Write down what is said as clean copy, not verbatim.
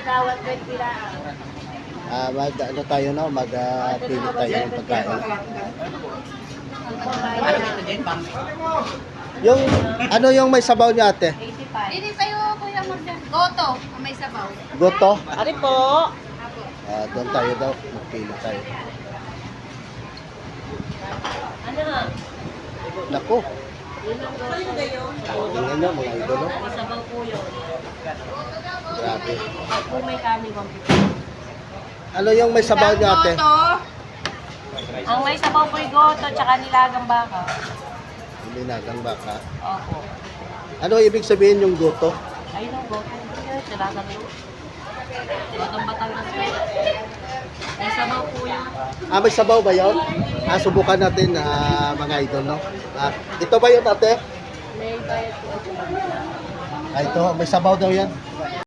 Dawat rin pila. Ano tayo no? Pili tayo ng pagkain. Yung ano yung may sabaw niya ate? 85. Hindi tayo Kuya Morgan. Goto, may sabaw. Goto? Ari po. Doon tayo daw. Magpili tayo. Ano ha? Naku. Ano Tingnan nyo mga idol. No? May sabaw po yun. Grabe. Kung may kami, 150. Ano yung may sabaw niya ate? Ang may sabaw po yung goto, tsaka nilagang baka. Binagang baka. Opo. Ano ibig sabihin yung goto? Ayun ang goto. Nilagang yun. Gotong Batangas po. May sabaw po yun. May sabaw ba yun? Subukan natin mga idol, no? Ito ba yun ate? May bayad po. Ito, may sabaw daw yan.